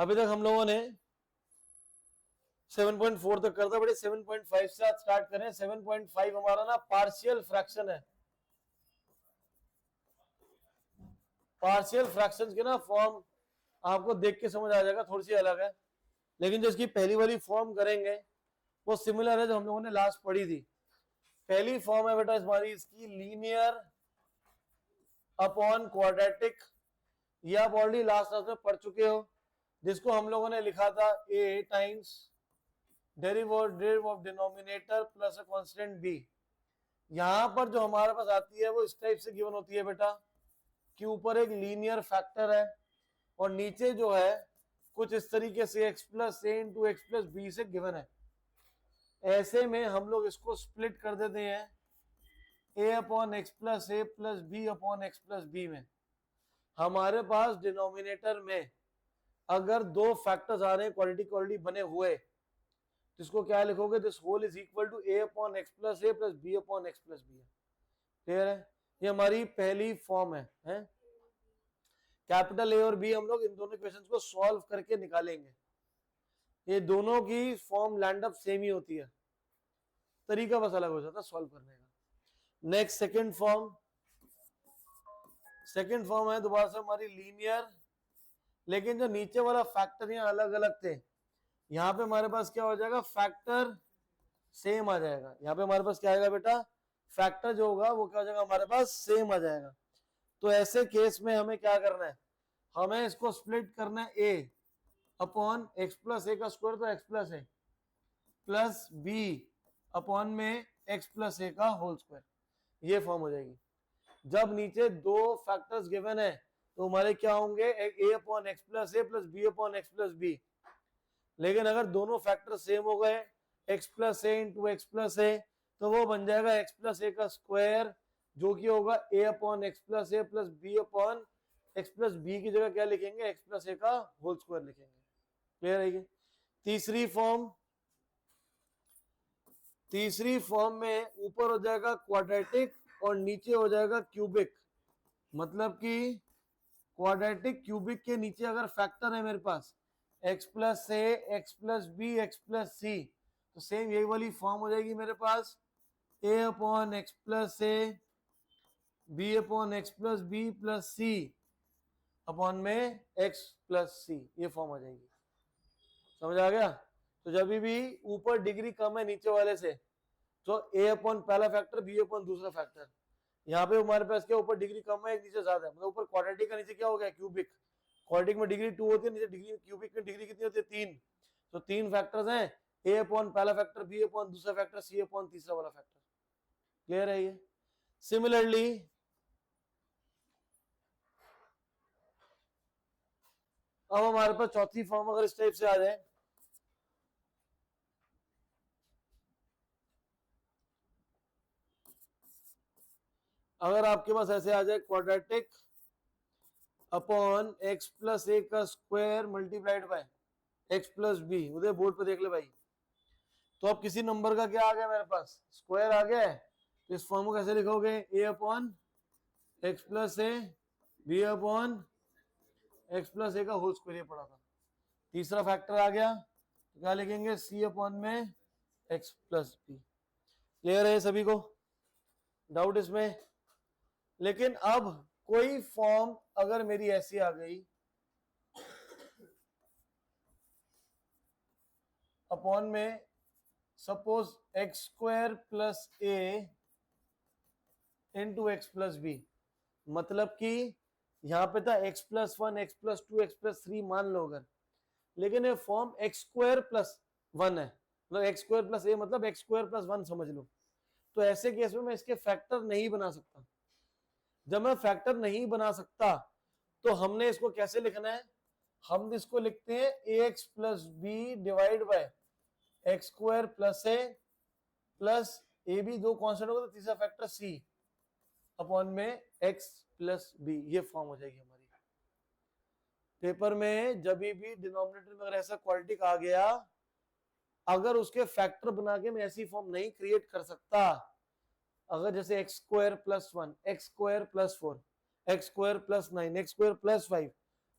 अभी तक हम लोगों ने 7.4 तक करता, बड़े 7.5 से आज स्टार्ट करें। 7.5 हमारा ना पार्शियल फ्रैक्शन है। पार्शियल फ्रैक्शंस के ना फॉर्म आपको देख के समझ आ जाएगा, थोड़ी सी अलग है, लेकिन जो इसकी पहली वाली फॉर्म करेंगे वो सिमिलर है जो हम लोगों ने लास्ट पढ़ी थी। पहली फॉर्म है बेटा हमारी इसकी लीनियर अपॉन क्वाड्रेटिक। ये आप ऑलरेडी लास्ट क्लास में पढ़ चुके हो, जिसको हम लोगों ने लिखा था a times derivative of denominator plus a constant b। यहां पर जो हमारे पास आती है वो इस टाइप से गिवन होती है बेटा कि ऊपर एक लीनियर फैक्टर है और नीचे जो है कुछ इस तरीके से x plus a into x plus B से गिवन है। ऐसे में हम लोग इसको स्प्लिट कर देते हैं a upon x plus a plus b upon x plus b में। हमारे पास डिनोमिनेटर में अगर दो फैक्टर्स आ रहे हैं क्वालिटी क्वालिटी बने हुए, तो इसको क्या लिखोगे, this whole is equal to a upon x plus a plus b upon x plus b है। क्लियर है? ये हमारी पहली फॉर्म है, कैपिटल ए और बी हम लोग इन दोनों इक्वेशंस को सॉल्व करके निकालेंगे। ये दोनों की फॉर्म लैंड अप सेम ही होती है, तरीका बस अलग हो जाता है सॉल्व करने का। नेक्स्ट सेकंड फॉर्म है दोबारा से हमारी लीनियर, लेकिन जो नीचे वाला फैक्टर यहाँ अलग अलग थे, यहाँ पे हमारे पास क्या हो जाएगा, फैक्टर सेम आ जाएगा। यहाँ पे हमारे पास क्या आएगा बेटा, फैक्टर जो होगा वो क्या हो जाएगा, हमारे पास सेम आ जाएगा। तो ऐसे केस में हमें क्या करना है, हमें इसको स्प्लिट करना है a upon x plus a का स्क्वायर, तो x plus a plus b upon में एक्स प्लस ए का होल स्क्वायर, ये फॉर्म हो जाएगी। जब नीचे दो फैक्टर्स गिवन है तो हमारे क्या होंगे, a upon x plus a plus b upon x plus b. लेकिन अगर दोनों फैक्टर सेम हो गए, x plus a into x plus a, तो वो बन जाएगा एक्स प्लस ए का स्क्वायर, जो कि होगा a upon x plus a plus b upon x plus b की जगह क्या लिखेंगे, एक्स प्लस ए का होल स्क्वायर लिखेंगे। क्लियर है? तीसरी फॉर्म में ऊपर हो जाएगा क्वाड्रेटिक और नीचे हो जाएगा क्यूबिक। मतलब कि क्वाड्रेटिक क्यूबिक के नीचे अगर फैक्टर है मेरे पास x plus a x plus b x plus c, तो सेम यही वाली फॉर्म हो जाएगी मेरे पास a upon x plus a b upon x plus b plus c upon में x प्लस सी, ये फॉर्म आ जाएगी। समझ आ गया? तो जब भी ऊपर डिग्री कम है नीचे वाले से, तो a अपॉन पहला फैक्टर b अपॉन दूसरा फैक्टर। यहाँ पे हमारे पास क्या, ऊपर डिग्री कम है, एक नीचे ज्यादा है, मतलब ऊपर क्वाड्रेटिक का नीचे क्या हो गया, क्यूबिक। क्वाड्रेटिक में डिग्री 2 होती है, नीचे डिग्री क्यूबिक में डिग्री कितनी होती है, 3। तो 3 फैक्टर्स हैं, a अपॉन पहला फैक्टर, b अपॉन दूसरा फैक्टर, c अपॉन तीसरा वाला फैक्टर। क्लियर है? ये सिमिलरली अब हमारे पास चौथी फॉर्म अगर इस टाइप से आ जाए, अगर आपके पास ऐसे आ जाए quadratic upon x plus a का square multiplied by x plus b, उधर बोर्ड पे देख ले भाई। तो अब किसी नंबर का क्या आ गया मेरे पास, स्क्वायर आ गया है, तो इस फॉर्म को कैसे लिखोगे, a upon x plus a b upon x plus a का होल स्क्वायर, ये पड़ा था। तीसरा फैक्टर आ गया तो क्या लिखेंगे, सी अपॉन में एक्स प्लस बी। क्लियर है सभी को? डाउट इसमें? लेकिन अब कोई फॉर्म अगर मेरी ऐसी आ गई, अपॉन में suppose x square plus a into x plus B, मतलब कि यहां पे था x plus 1 x plus 2 x plus 3 मान लो अगर, लेकिन ये फॉर्म एक्स स्क्वायर प्लस 1 है, मतलब एक्स स्क्वायर प्लस ए मतलब एक्स स्क्वायर प्लस 1 समझ लो। तो ऐसे केस में मैं इसके फैक्टर नहीं बना सकता। जब मैं फैक्टर नहीं बना सकता तो हमने इसको कैसे लिखना है, हम इसको लिखते हैं a x plus b divide by x square plus a plus a b, दो कॉन्स्टेंट होगा तो तीसरा फैक्टर सी अपॉन में एक्स प्लस बी, ये फॉर्म हो जाएगी हमारी। पेपर में जब भी डिनोमिनेटर में अगर ऐसा क्वाड्रेटिक आ गया, अगर उसके फैक्टर बना के मैं ऐसी फॉर्म नहीं क्रिएट कर सकता, अगर जैसे x square plus 1 x square plus 4 x square plus 9 x square plus 5,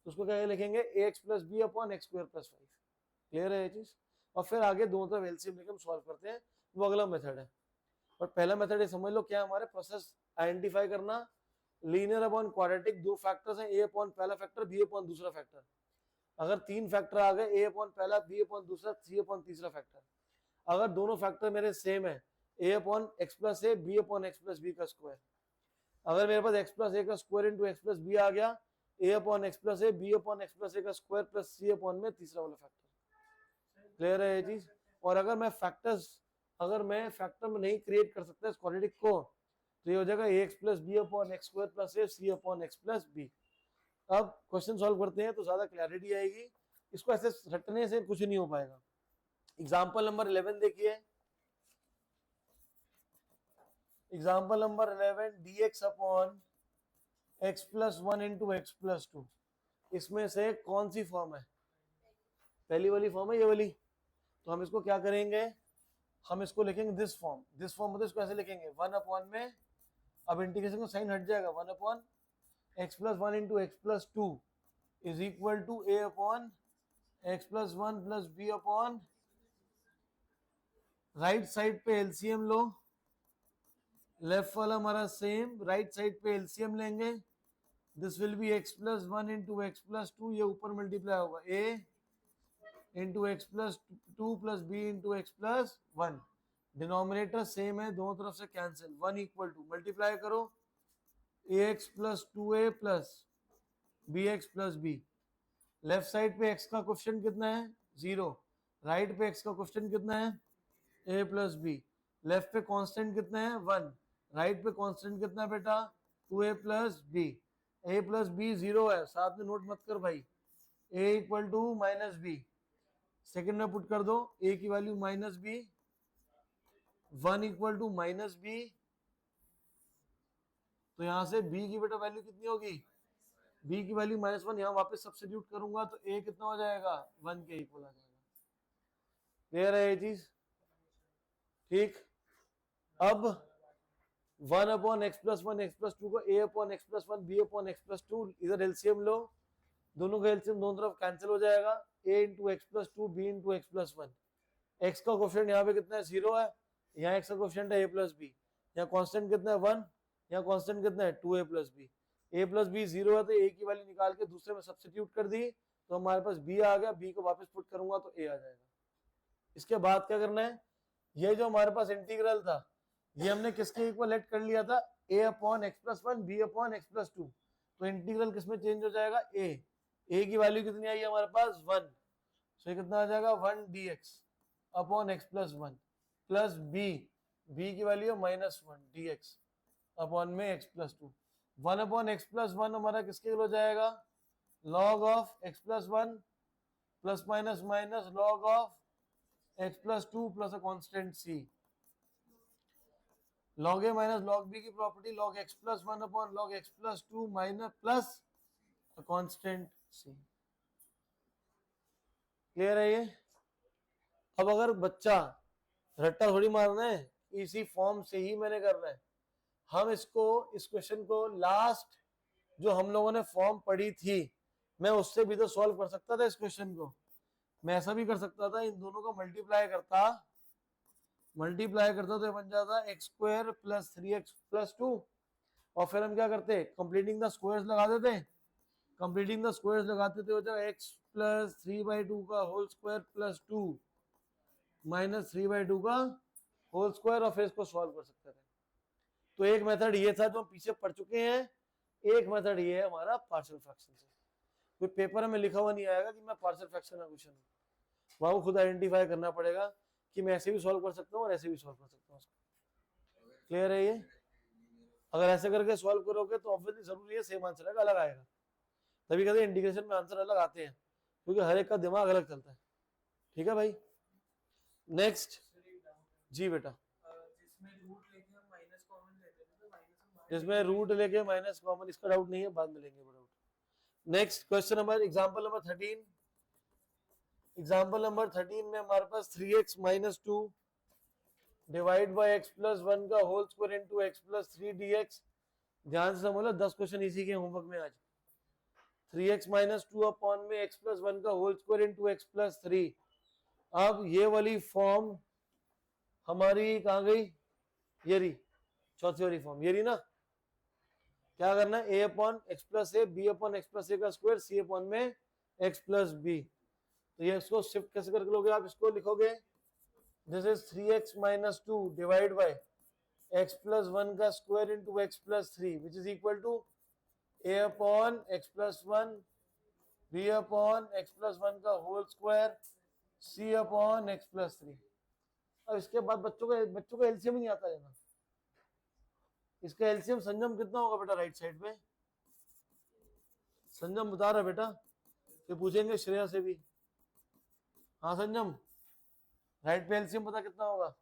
तो उसको क्या लिखेंगे ax plus b upon x square plus 5। Clear है ये चीज? और फिर आगे दोनों तरफ एलसीएम लेके हम सॉल्व करते हैं, वो अगला मेथड है। और पहला मेथड ये समझ लो क्या हमारे प्रोसेस आइडेंटिफाई करना, लीनियर अपॉन क्वाड्रेटिक, दो फैक्टर्स हैं, ए अपॉन पहला फैक्टर बी अपॉन दूसरा फैक्टर। अगर तीन फैक्टर आ गए, ए अपॉन पहला बी अपॉन दूसरा सी अपॉन तीसरा फैक्टर, अगर दोनों फैक्टर मेरे सेम है, a upon x plus a b upon x plus b का स्क्वायर, अगर मेरे पास एक्स प्लस ए का square into x plus b आ गया, a upon x plus a b upon x plus a का स्क्वायर प्लस सी अपॉन में तीसरा वाला फैक्टर। क्लियर है ये चीज? और अगर मैं फैक्टर में नहीं क्रिएट कर सकता इस क्वाड्रेटिक को, तो ये हो जाएगा x plus b upon x square plus a c upon x plus b. अब क्वेश्चन सॉल्व करते हैं तो ज्यादा क्लैरिटी आएगी, इसको ऐसे रटने से कुछ नहीं हो पाएगा। एग्जाम्पल नंबर 11 देखिए, example number 11 dx upon x plus 1 into x plus 2, इसमें से कौन सी फॉर्म है? पहली वाली फॉर्म है, ये वाली। तो हम इसको क्या करेंगे, हम इसको लिखेंगे दिस फॉर्म मतलब इसको ऐसे लिखेंगे 1 अपॉन में, अब इंटीग्रेशन का साइन हट जाएगा, 1 upon x plus 1 into x plus 2 is equal to a upon x plus 1 plus b upon, right side पे एलसीएम लो, लेफ्ट वाला हमारा सेम, राइट साइड पे एलसीएम लेंगे, this will be x plus 1 into x plus 2, ये ऊपर multiply होगा a into x plus 2 plus b into x plus 1, denominator same है, दोनों तरफ से कैंसिल, 1 इक्वल टू मल्टीप्लाई करो ax plus 2a plus bx plus b, left side पे x का क्वेश्चन कितना है 0, राइट पे x का क्वेश्चन कितना है a प्लस b, लेफ्ट पे कांस्टेंट कितना है 1, राइट पे कांस्टेंट कितना है बेटा 2a plus b, a plus b 0 है, साथ में नोट मत कर भाई, a equal to minus b, second में पुट कर दो a की value minus b, 1 equal to minus b, तो यहां से b की बेटा वैल्यू कितनी होगी, b की वैल्यू माइनस 1, यहाँ वापस सब्स्टिट्यूट करूंगा तो a कितना हो जाएगा 1 के इक्वल आ जाएगा। क्लियर है ये चीज? ठीक, अब 1 upon x plus 1 x plus 2 को a upon x plus 1 b upon x plus 2, इधर एलसीएम लो, दोनों का एलसीएम दोनों तरफ कैंसिल हो जाएगा, a into x plus 2 b into x plus 1, x का कोफिशिएंट यहाँ पे कितना है 0 है, यहाँ x का कोफिशिएंट है a प्लस b, यहाँ कांस्टेंट कितना है 1, यहाँ कांस्टेंट कितना है 2a plus b, a plus b 0 है तो a की वैल्यू निकाल के दूसरे में सब्स्टिट्यूट कर दी तो हमारे पास b आ गया, b को वापस पुट करूंगा तो a आ जाएगा। इसके बाद क्या करना है, ये जो हमारे पास इंटीग्रल था ये हमने किसके इक्वल लेट कर लिया था, a upon x plus 1 b upon x plus 2, तो इंटीग्रल किसमें चेंज हो जाएगा a की वैल्यू कितनी आई हमारे पास 1, तो ये कितना आ जाएगा 1 dx upon x plus 1 plus b की वैल्यू माइनस 1 dx अपॉन में x plus 2, 1 upon x plus 1 हमारा किसके इक्वल हो जाएगा, log of x plus 1 plus minus minus log of x plus 2 plus a constant c, log a minus log b की property log x plus 1 upon log x plus 2 minus plus a constant c। Clear है ये? अब अगर बच्चा रट्टा थोड़ी मारना है, इसी फॉर्म से ही मैंने करना है, हम इसको इस क्वेश्चन को लास्ट जो हम लोगों ने फॉर्म पढ़ी थी मैं उससे भी तो सॉल्व कर सकता था इस क्वेश्चन को, मैं ऐसा भी कर सकता था, इन दोनों को मल्टीप्लाई करता तो ये बन जाता x square plus 3x plus 2, और फिर हम क्या करते कंप्लीटिंग द स्क्वायर्स लगा देते, कंप्लीटिंग द स्क्वायर्स लगाते थे हो जाएगा x प्लस 3/2 का होल स्क्वायर प्लस 2 माइनस 3/2 का होल स्क्वायर, और फिर इसको सॉल्व कर सकते थे। तो एक मेथड ये था जो हम पीछे पढ़ चुके हैं, एक मेथड ये है हमारा पार्शियल फ्रैक्शन से, कोई पेपर में लिखा हुआ नहीं आएगा कि मैं पार्शियल फ्रैक्शन का क्वेश्चन हूँ, वहां को खुद आइडेंटिफाई करना पड़ेगा कि मैं ऐसे भी सॉल्व कर सकता हूँ और ऐसे भी सॉल्व कर सकता हूँ। क्लियर है ये? अगर ऐसे करके सॉल्व करोगे तो ऑब्वियसली जरूरी है सेम आंसर अलग आएगा, तभी कहते हैं इंटीग्रेशन में आंसर अलग आते हैं क्योंकि हर एक का दिमाग अलग चलता है। ठीक है भाई, नेक्स्ट जी बेटा, जिसमें रूट लेके माइनस कॉमन, इसका डाउट नहीं है, बाद में लेंगे doubt. Next question number example number 13, example number 13 में हमारे पास 3x minus 2 divide by x plus 1 का whole square into x plus 3 dx। ध्यान से समझ लो 10 क्वेश्चन इसी के होमवर्क में आज। 3x माइनस 2 अपॉन में x प्लस 1 का whole square into x plus 3। अब ये वाली फॉर्म हमारी कहाँ गई, ये रही चौथी वाली फॉर्म, ये रही ना। क्या करना है, a upon x plus a, b upon x plus a का स्क्वायर, सी अपॉन में x प्लस बी। तो ये इसको शिफ्ट कैसे करके लोगे आप, इसको लिखोगे this is 3x minus 2 divide by x plus 1 का square into x plus 3 which is equal to a upon x plus 1 b upon x plus 1 का whole square c upon x plus 3। अब इसके बाद बच्चों का एलसीएम ही नहीं आता है ना। इसका एलसीएम संजम कितना होगा बेटा राइट साइड पे, संजम बता रहा बेटा, ये पूछेंगे श्रेया से भी। हाँ संजम, राइट पे एलसीएम पता कितना होगा,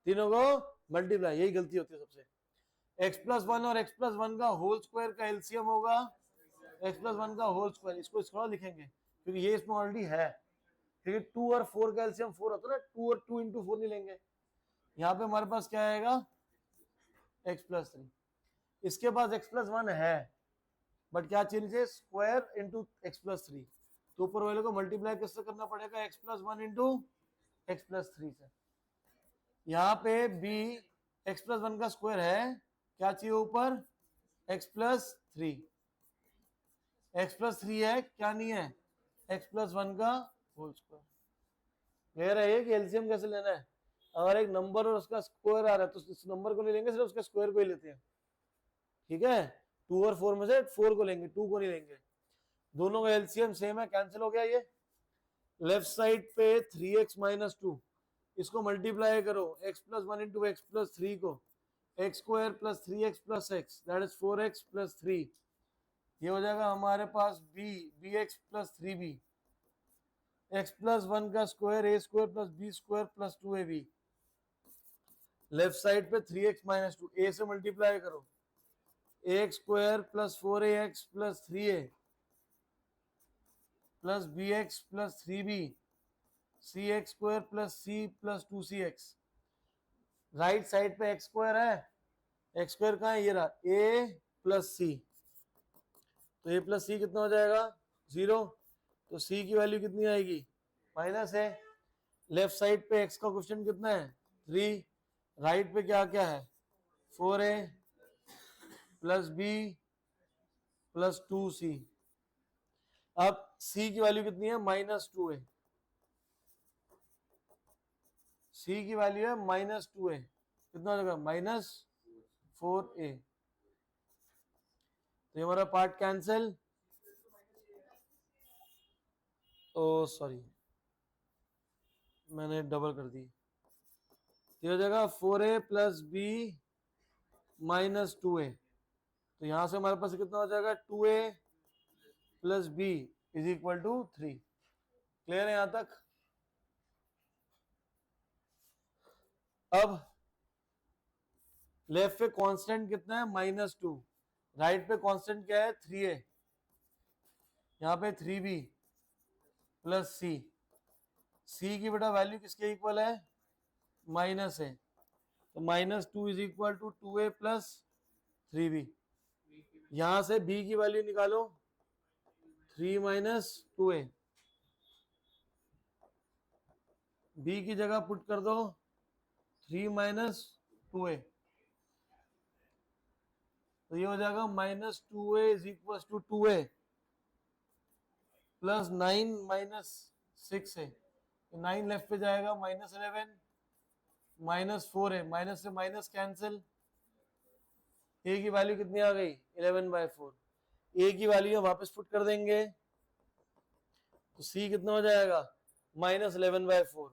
तीनों को मल्टीप्लाई, यही गलती होती है सबसे। x प्लस 1 और x प्लस 1 का होल स्क्वायर का एलसीएम होगा x प्लस 1 का होल स्क्वायर, इसको थोड़ा लिखेंगे क्योंकि ये इसमें ऑलरेडी है। क्योंकि 2 और 4 का एलसीएम 4 होता है ना, 2 और 2 इंटू 4 नहीं लेंगे। यहाँ पे हमारे पास क्या आएगा x प्लस 3। इसके पास x प्लस 1 है बट क्या चेंज है, स्क्वायर इंटू x प्लस 3। तो ऊपर वाले को मल्टीप्लाई किससे करना पड़ेगा, x plus 1 into x plus 3 से। यहाँ पे b x प्लस 1 का स्क्वायर है, क्या चाहिए ऊपर x प्लस 3, x प्लस 3 है, क्या नहीं है x प्लस 1 का होल स्क्वायर। क्लियर है ये कि एलसीएम कैसे लेना है। अगर एक नंबर और उसका स्क्वायर आ रहा है तो इस नंबर को नहीं लेंगे, सिर्फ उसके स्क्वायर को ही लेते हैं, ठीक है। 2 और 4 में से 4 को लेंगे, 2 को नहीं लेंगे। दोनों का एलसीएम सेम है, कैंसिल हो गया ये। लेफ्ट साइड पे 3x माइनस 2, इसको मल्टीप्लाई करो x plus 1 into x plus 3 को, x square plus 3x plus x that is 4x plus 3। ये हो जाएगा हमारे पास bx plus 3b, x plus 1 का square a square plus b square plus 2ab। Left side पे 3x minus 2, a से multiply करो, ax square plus 4ax plus 3a plus bx plus 3b, cx square plus c plus 2cx। Right side पे x square है, x square कहाँ है, ये रहा a plus c। तो a प्लस c कितना हो जाएगा 0, तो c की वैल्यू कितनी आएगी माइनस है। लेफ्ट साइड पे x का क्वेश्चन कितना है 3, राइट पे क्या क्या है 4a plus b plus 2c। अब c की वैल्यू कितनी है माइनस 2 है, c की वैल्यू है माइनस 2 है, कितना हो जाएगा माइनस 4a। तो ये हमारा पार्ट कैंसिल, ओ सॉरी मैंने डबल कर दी। ये हो जाएगा 4a plus b minus 2a। तो यहां से हमारे पास कितना हो जाएगा 2a plus b is equal to 3। Clear है यहां तक। अब लेफ्ट पे कांस्टेंट कितना है माइनस 2, राइट पे कांस्टेंट क्या है 3a, यहाँ पे 3b प्लस c। c की बेटा वैल्यू किसके इक्वल है माइनस है, तो minus 2 is equal to 2a plus 3b। यहां से b की वैल्यू निकालो 3 माइनस 2a, b की जगह पुट कर दो 3 माइनस 2a, तो ये हो जाएगा minus 2a is equal to 2a plus 9 minus 6 है, 9 लेफ्ट पे जाएगा माइनस 11 माइनस 4 है, माइनस से माइनस कैंसिल। a की वैल्यू कितनी आ गई 11/4। a की वैल्यू वापस पुट कर देंगे तो c कितना हो जाएगा माइनस 11/4।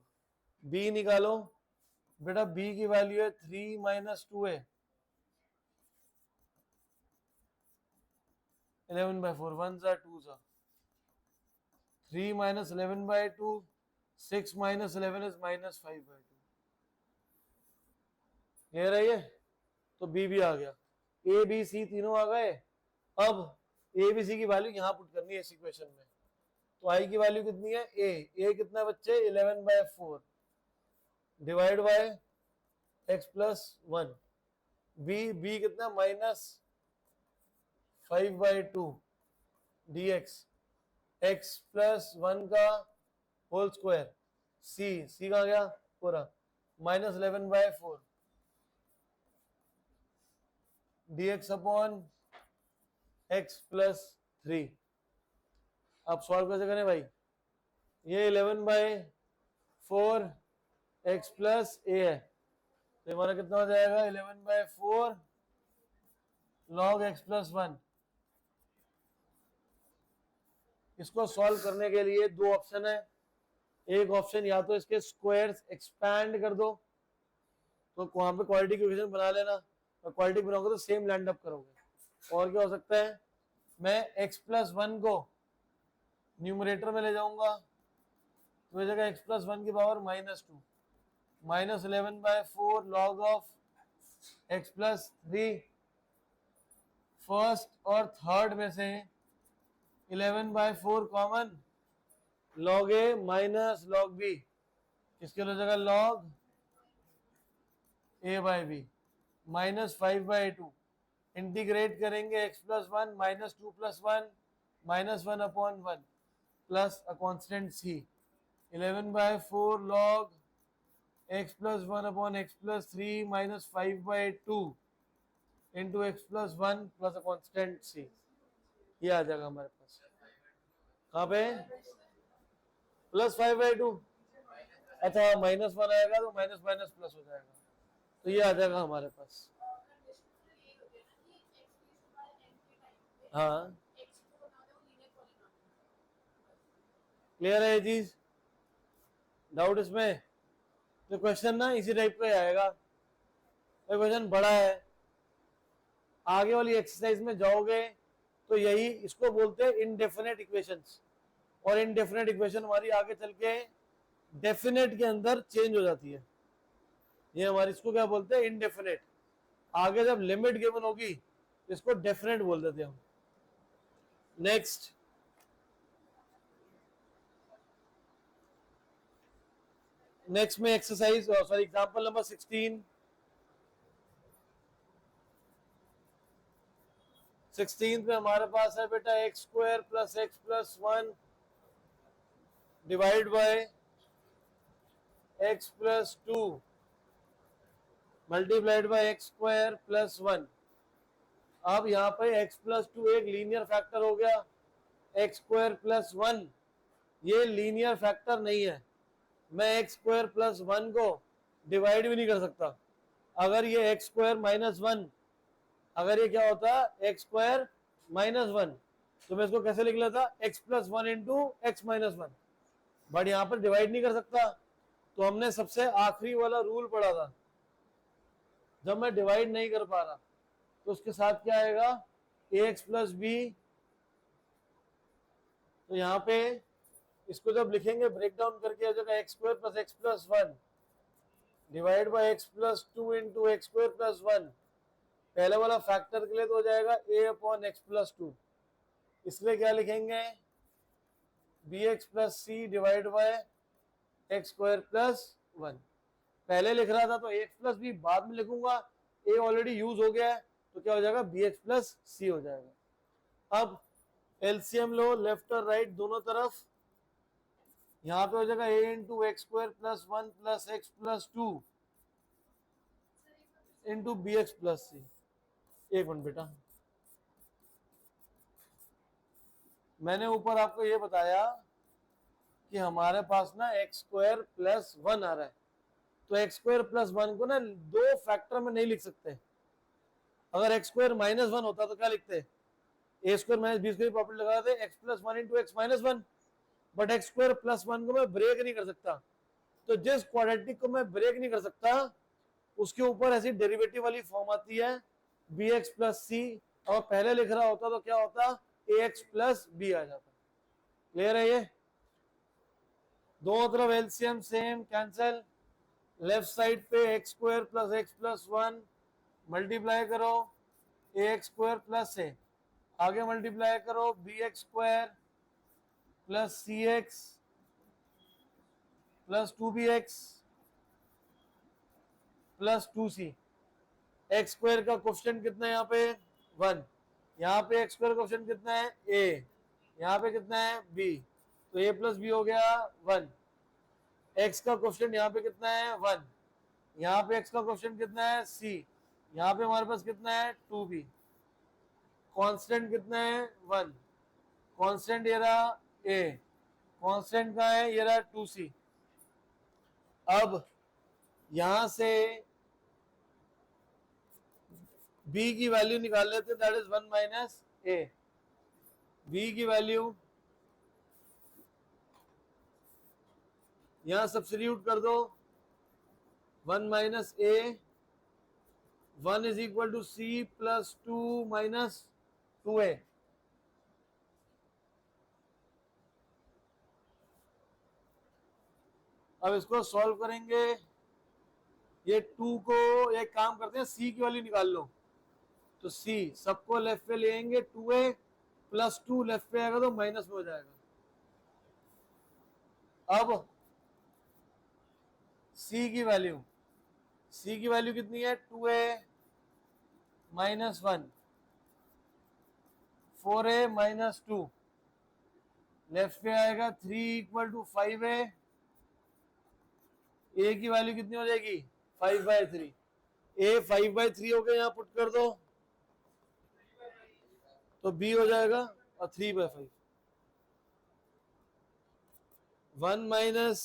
b निकालो बेटा, b की वैल्यू है 3 माइनस 2 है 11/4, 1 जा 2 जा 3 minus 11/2, 6 minus 11 is minus 5/2। Clear है ये। तो b भी आ गया, a b c तीनों आ गए। अब a b c की वैल्यू यहाँ पुट करनी है इस इक्वेशन में। तो i की वैल्यू कितनी है a कितना बच्चे 11/4 divide by x plus 1 b कितना -5/2 dx x प्लस 1 का होल स्क्वायर सी का गया पूरा -11/4 dx अपॉन x प्लस 3। अब सॉल्व कैसे करें भाई? ये 11/4 x प्लस a है, तो हमारा कितना हो जाएगा 11/4 log x प्लस 1। इसको सॉल्व करने के लिए दो ऑप्शन है। एक ऑप्शन या तो इसके स्क्वायर्स एक्सपैंड कर दो, तो वहां पे क्वालिटी इक्वेशन बना लेना, और क्वालिटी बनाओगे तो सेम लैंड अप करोगे। और क्या हो सकता है, मैं x प्लस 1 को न्यूमरेटर में ले जाऊंगा, तो इस जगह x प्लस 1 की power -2 -11/4 log of x plus 3। First और थर्ड में से 11/4 common, log a minus log b, किसके हो जाएगा log a by b, -5/2 integrate करेंगे x plus 1 -2 plus 1 -1 upon 1 plus a constant c 11/4 log x plus 1 upon x plus 3 -5/2 into x plus 1 plus a constant c। ये आ जाएगा हमारे पास कहाँ पे +5/2। अच्छा -1 आएगा तो माइनस माइनस प्लस हो जाएगा, तो ये आ जाएगा हमारे पास। हाँ क्लियर है ये चीज? डाउट इसमें? तो क्वेश्चन ना इसी टाइप का ही आएगा, तो क्वेश्चन बड़ा है। आगे वाली एक्सरसाइज में जाओगे तो यही इसको बोलते हैं इनडेफिनेट इक्वेशंस, और इनडेफिनेट इक्वेशन हमारी आगे चल के डेफिनेट के अंदर चेंज हो जाती है। ये हमारी इसको क्या बोलते हैं इनडेफिनेट। आगे जब लिमिट गिवन होगी इसको डेफिनेट बोल देते हैं हम। नेक्स्ट में एक्सरसाइज सॉरी एग्जांपल नंबर 16 में हमारे पास है बेटा x² + x + 1 divide by x + 2 multiplied by x² + 1। अब यहाँ पे x + 2 एक लीनियर फैक्टर हो गया, x² + 1 ये लीनियर फैक्टर नहीं है। मैं x² + 1 को डिवाइड भी नहीं कर सकता। अगर ये x² - 1, अगर ये क्या होता x² - 1, तो मैं इसको कैसे लिख लेता x + 1 × x - 1, बट यहाँ पर डिवाइड नहीं कर सकता। तो हमने सबसे आखिरी वाला रूल पढ़ा था, जब मैं डिवाइड नहीं कर पा रहा तो उसके साथ क्या आएगा ax + b। तो यहाँ पे इसको जब लिखेंगे ब्रेक डाउन करके आ जाएगा x² + x + 1 divide by x + 2 × x² + 1। पहले वाला फैक्टर के लिए तो हो जाएगा a/x + 2, इसलिए क्या लिखेंगे bx + c divide by x² + 1। पहले लिख रहा था तो ax + b बाद में लिखूंगा, a ऑलरेडी यूज हो गया है तो क्या हो जाएगा bx + c हो जाएगा। अब एलसीएम लो लेफ्ट और राइट दोनों तरफ, यहाँ पे हो जाएगा a × x² + 1 + x + 2 into bx + c। एक मिनट बेटा, मैंने ऊपर आपको ये बताया कि हमारे पास ना x² + 1 आ रहा है, तो x² + 1 को ना दो फैक्टर में नहीं लिख सकते। अगर x² - 1 होता तो क्या लिखते a² - b² की प्रॉपर्टी लगा दे x + 1 × x - 1, बट x² + 1 को मैं ब्रेक नहीं कर सकता। तो जिस क्वाड्रेटिक को मैं ब्रेक नहीं कर सकता उसके ऊपर ऐसी डेरिवेटिव वाली फॉर्म आती है bx + c, और पहले लिख रहा होता तो क्या होता ax + b आ जाता। क्लियर है? ये दोनों तरफ LCM same, cancel. Left side पे x² + x + 1 मल्टीप्लाई करो ax² + a, आगे मल्टीप्लाई करो bx² + cx + 2bx + 2c। X square का कोफिशिएंट कितना है यहाँ पे 1, यहाँ पे एक्स स्क्वायर का कोफिशिएंट कितना है a, यहाँ पे कितना है b, तो a प्लस बी हो गया 1। x का कोफिशिएंट यहाँ पे कितना है 1, यहाँ पे x का कोफिशिएंट कितना है c, यहाँ पे हमारे पास कितना है 2b, कांस्टेंट कितना है 1, कांस्टेंट ये रहा a, कांस्टेंट का है ये रहा 2c। अब यहां से b की वैल्यू निकाल लेते हैं, that is 1 minus a। b की वैल्यू यहां सब्स्टिट्यूट कर दो, 1 minus a, 1 is equal to c plus 2 minus 2a। अब इसको सॉल्व करेंगे, ये 2 को एक काम करते हैं, c की वैल्यू निकाल लो, तो c सबको लेफ्ट पे ले आएंगे, 2a प्लस 2 लेफ्ट पे आएगा तो माइनस में हो जाएगा। अब c की वैल्यू कितनी है 2a minus 1, 4a minus 2, left पे आएगा 3 इक्वल टू 5a, a की वैल्यू कितनी हो जाएगी 5/3, a 5/3 हो गया, यहाँ पुट कर दो तो b हो जाएगा और 3/5, 1 माइनस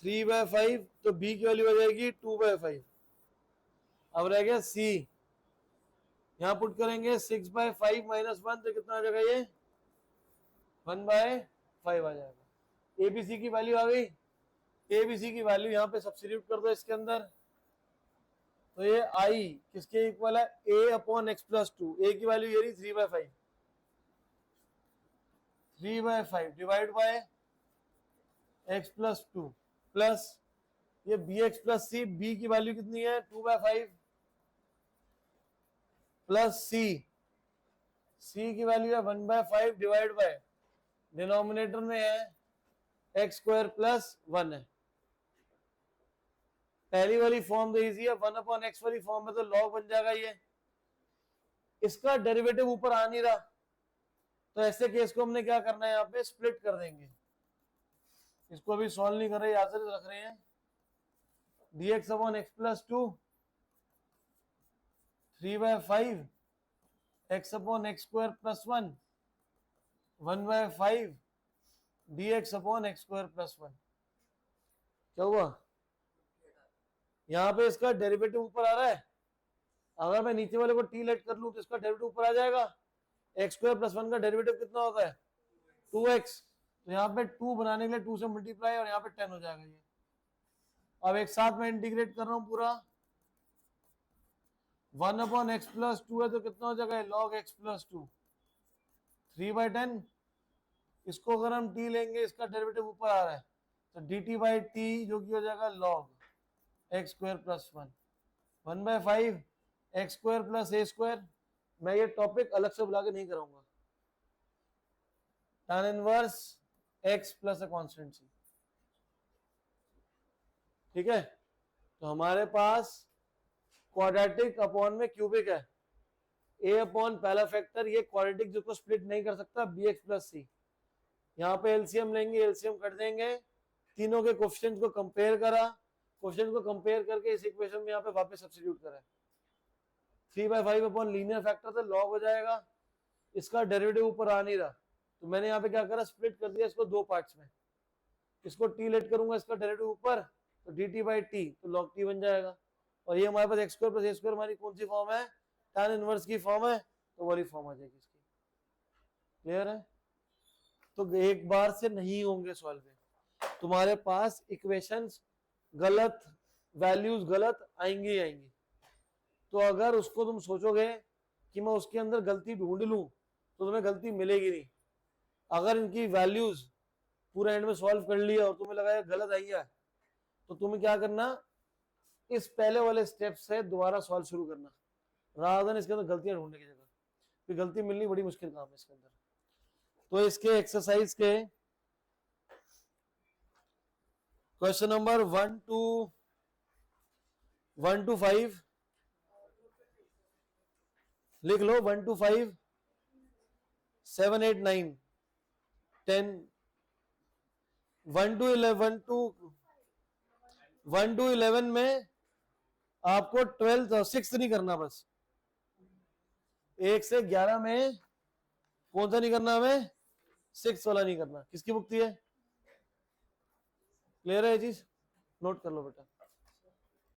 3/5, तो b की वैल्यू हो जाएगी 2/5। अब रह गया c, यहाँ पुट करेंगे 6/5 माइनस 1, तो कितना आ जाएगा ये 1/5 आ जाएगा। abc की वैल्यू आ गई, abc की वैल्यू यहाँ पे सब्स्टिट्यूट कर दो इसके अंदर, तो ये i किसके इक्वल है a upon x plus 2, a की वैल्यू ये रही 3/5, 3/5 divide by x plus 2 plus ये bx प्लस c, b की वैल्यू कितनी है 2/5 प्लस c की वैल्यू है 1/5 डिवाइड बाय डिनोमिनेटर में है x स्क्वायर प्लस 1 है। पहली वाली फॉर्म तो इजी है, 1/x वाली फॉर्म में तो लॉग बन जाएगा ये, इसका डेरिवेटिव ऊपर आ नहीं रहा, तो ऐसे केस को हमने क्या करना है यहाँ पे स्प्लिट कर देंगे। इसको अभी सॉल्व नहीं कर रहे, यहां से रख रहे हैं dx upon x plus 2 3/5 x upon x square plus 1 1/5 dx upon x square plus 1। क्या हुआ यहाँ पे इसका डेरिवेटिव ऊपर आ रहा है, अगर मैं नीचे वाले को t लेट कर लूं तो इसका डेरिवेटिव ऊपर आ जाएगा। x स्क्वायर प्लस 1 का डेरिवेटिव कितना होता है 2x, तो यहाँ पे 2 बनाने के लिए 2 से मल्टीप्लाई और यहाँ पे 10 हो जाएगा ये। अब एक साथ में इंटीग्रेट कर रहा हूं पूरा, 1/x प्लस 2 है तो कितना हो जाएगा log x प्लस 2, 3/10। इसको अगर हम t लेंगे, इसका डेरिवेटिव ऊपर आ रहा है, तो dt/t जो कि हो जाएगा log x square plus 1, 1/5 x square plus a square. मैं ये टॉपिक अलग से बुला के नहीं कराऊंगा, tan inverse x plus a constant c, ठीक है। तो हमारे पास क्वाड्रेटिक अपॉन में क्यूबिक है, a अपॉन पहला फैक्टर, ये क्वाड्रेटिक जिसको स्प्लिट नहीं कर सकता bx प्लस c। यहाँ पे एलसीएम लेंगे, एलसीएम कर देंगे, तीनों के कोफिशिएंट को कंपेयर करा, कोफिशिएंट को कंपेयर करके इस इक्वेशन में यहाँ पे वापस सब्स्टिट्यूट करा, 3/5 अपॉन लीनियर फैक्टर से log हो जाएगा। इसका डेरिवेटिव ऊपर आ नहीं रहा, तो मैंने यहाँ पे क्या करा स्प्लिट कर दिया इसको दो पार्ट्स में, इसको t लेट करूंगा, इसका डेरिवेटिव ऊपर, तो dt/t तो log t बन जाएगा। और ये हमारे पास x square plus a square हमारी कौन सी फॉर्म है tan इनवर्स की फॉर्म है, तो वाली फॉर्म आ जाएगी इसकी। क्लियर है। तो एक बार से नहीं होंगे सॉल्व, तुम्हारे पास इक्वेशंस गलत, वैल्यूज गलत आएंगी ही आएंगी। तो अगर उसको तुम सोचोगे कि मैं उसके अंदर गलती ढूंढ लूं तो तुम्हें गलती मिलेगी नहीं। अगर इनकी वैल्यूज पूरा एंड में सॉल्व कर लिया और तुम्हें लगा गलत आई है, तो तुम्हें क्या करना, इस पहले वाले स्टेप से दोबारा सॉल्व शुरू करना, रादर देन इसके अंदर गलतियां ढूंढने की जगह, क्योंकि गलती मिलनी बड़ी मुश्किल काम है इसके अंदर। तो इसके एक्सरसाइज के क्वेश्चन नंबर 1 to 5 लिख लो 1 to 5 7 8 9 10 1 to 11 1 to 11 में आपको 12th 6th नहीं करना, बस 1 से 11 में कौन सा नहीं करना हमें, 6 वाला नहीं करना। किसकी भुगती है? क्लियर है ये चीज? नोट कर लो बेटा।